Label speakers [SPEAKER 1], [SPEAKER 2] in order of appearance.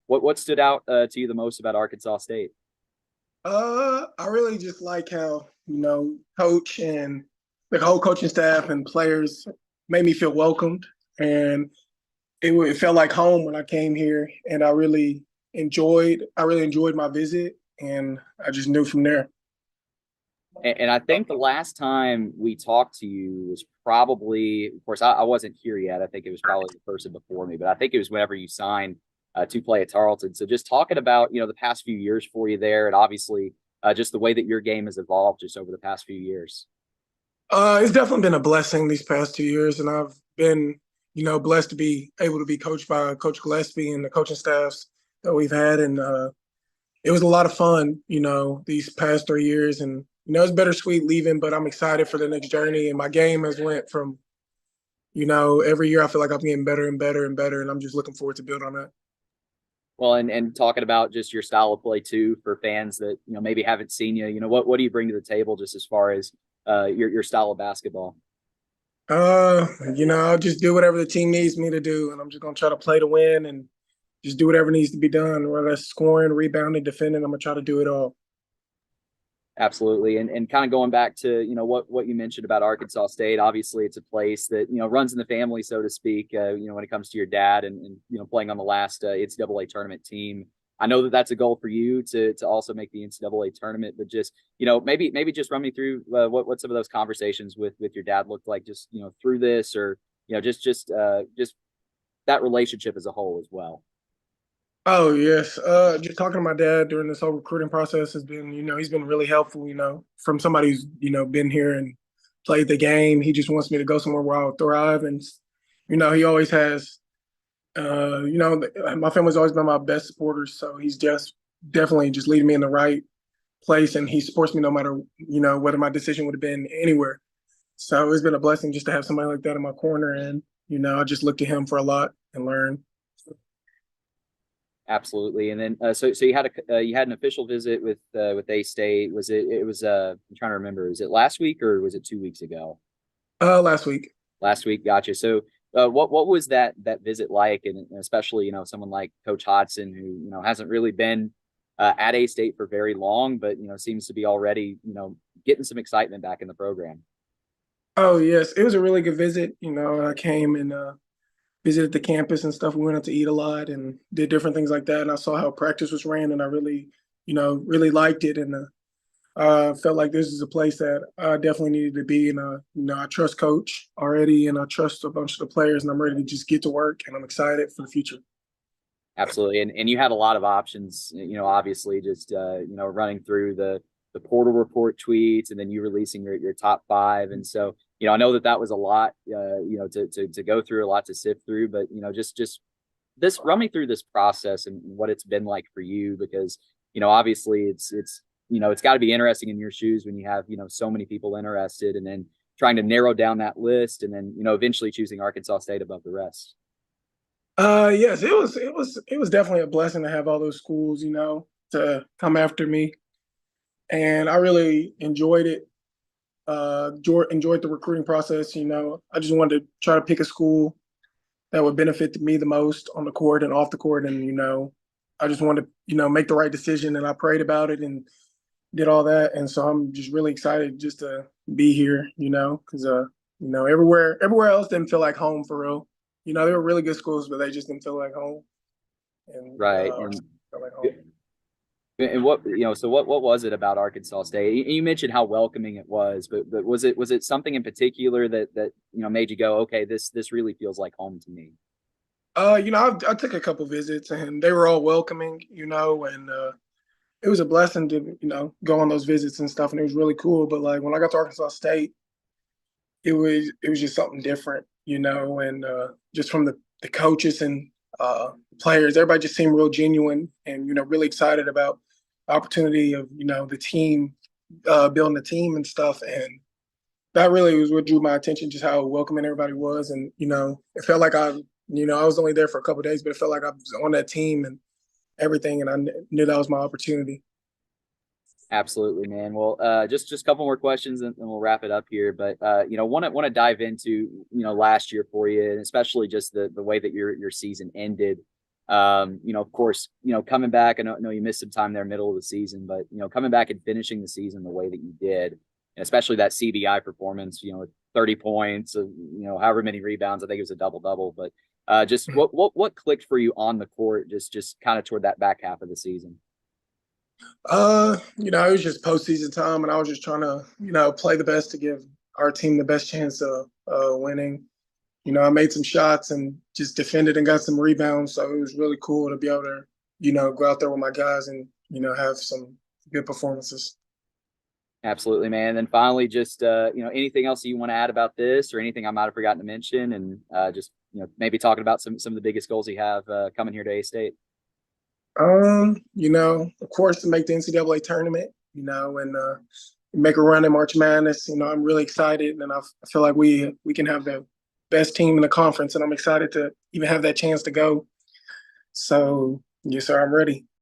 [SPEAKER 1] What stood out to you the most about Arkansas State?
[SPEAKER 2] I really just like how, coach and the whole coaching staff and players made me feel welcomed. And it felt like home when I came here. And I really enjoyed my visit. And I just knew from there.
[SPEAKER 1] And I think the last time we talked to you was probably, of course, I wasn't here yet. I think it was probably the person before me, but I think it was whenever you signed to play at Tarleton. So just talking about, the past few years for you there, and obviously just the way that your game has evolved just over the past few years.
[SPEAKER 2] It's definitely been a blessing these past 2 years. And I've been, blessed to be able to be coached by Coach Gillespie and the coaching staffs that we've had. And it was a lot of fun, these past 3 years. And, it's bittersweet leaving, but I'm excited for the next journey. And my game has went from, every year I feel like I'm getting better and better and better. And I'm just looking forward to build on that.
[SPEAKER 1] Well, and talking about just your style of play too for fans that maybe haven't seen you. What do you bring to the table just as far as your style of basketball?
[SPEAKER 2] I'll just do whatever the team needs me to do, and I'm just gonna try to play to win and just do whatever needs to be done, whether that's scoring, rebounding, defending. I'm gonna try to do it all.
[SPEAKER 1] Absolutely. And kind of going back to, what you mentioned about Arkansas State, obviously it's a place that, runs in the family, so to speak, when it comes to your dad and playing on the last NCAA tournament team. I know that that's a goal for you to also make the NCAA tournament, but just, maybe just run me through what some of those conversations with your dad looked like just, through this or, just that relationship as a whole as well.
[SPEAKER 2] Oh yes. Just talking to my dad during this whole recruiting process has been, he's been really helpful, from somebody who's, been here and played the game. He just wants me to go somewhere where I'll thrive. And, he always has, my family's always been my best supporters. So he's just definitely just leading me in the right place. And he supports me no matter, whether my decision would have been anywhere. So it's been a blessing just to have somebody like that in my corner. And, I just look to him for a lot and learn.
[SPEAKER 1] Absolutely. And then so you had an official visit with A State. It was I'm trying to remember. Was it last week or was it 2 weeks ago?
[SPEAKER 2] Last week.
[SPEAKER 1] Last week, gotcha. So what was that visit like? And especially, someone like Coach Hodson, who, hasn't really been at A State for very long, but seems to be already, getting some excitement back in the program.
[SPEAKER 2] Oh yes, it was a really good visit. I came and visited the campus and stuff. We went out to eat a lot and did different things like that. And I saw how practice was ran, and I really, really liked it. And felt like this is a place that I definitely needed to be. And I trust Coach already, and I trust a bunch of the players, and I'm ready to just get to work. And I'm excited for the future.
[SPEAKER 1] Absolutely. And you had a lot of options, obviously just, running through the portal report tweets and then you releasing your top five. And so, I know that was a lot, to go through, a lot to sift through, but, just this run me through this process and what it's been like for you, because, obviously it's got to be interesting in your shoes when you have, so many people interested and then trying to narrow down that list and then, eventually choosing Arkansas State above the rest.
[SPEAKER 2] Yes, it was definitely a blessing to have all those schools, to come after me, and I really enjoyed it. Enjoyed the recruiting process. I just wanted to try to pick a school that would benefit me the most on the court and off the court, and I just wanted to make the right decision, and I prayed about it and did all that, and so I'm just really excited just to be here. Because everywhere else didn't feel like home for real. They were really good schools, but they just didn't feel like home. And
[SPEAKER 1] Right.
[SPEAKER 2] felt like home.
[SPEAKER 1] And what so what was it about Arkansas State? You mentioned how welcoming it was, but was it something in particular that made you go, okay, this really feels like home to me?
[SPEAKER 2] I took a couple visits and they were all welcoming, and it was a blessing to, go on those visits and stuff, and it was really cool. But like when I got to Arkansas State, it was just something different, and just from the coaches and players, everybody just seemed real genuine and really excited about the opportunity of the team, building the team and stuff, and that really was what drew my attention, just how welcoming everybody was, and it felt like I was only there for a couple of days, but it felt like I was on that team and everything, and I knew that was my opportunity.
[SPEAKER 1] Absolutely, man. Well, just a couple more questions and we'll wrap it up here. But want to dive into last year for you, and especially just the way that your season ended. Of course, coming back, I know you missed some time there middle of the season, but coming back and finishing the season the way that you did, and especially that CBI performance, 30 points, however many rebounds, I think it was a double-double, but just what clicked for you on the court, just kind of toward that back half of the season?
[SPEAKER 2] It was just postseason time, and I was just trying to, play the best to give our team the best chance of winning. I made some shots and just defended and got some rebounds. So it was really cool to be able to, go out there with my guys and, have some good performances.
[SPEAKER 1] Absolutely, man. And then finally, just anything else you want to add about this, or anything I might have forgotten to mention, and just maybe talking about some of the biggest goals you have coming here to A State.
[SPEAKER 2] Of course, to make the NCAA tournament, and make a run in March Madness. I'm really excited, and I feel like we can have the best team in the conference, and I'm excited to even have that chance to go. So, yes, sir, I'm ready.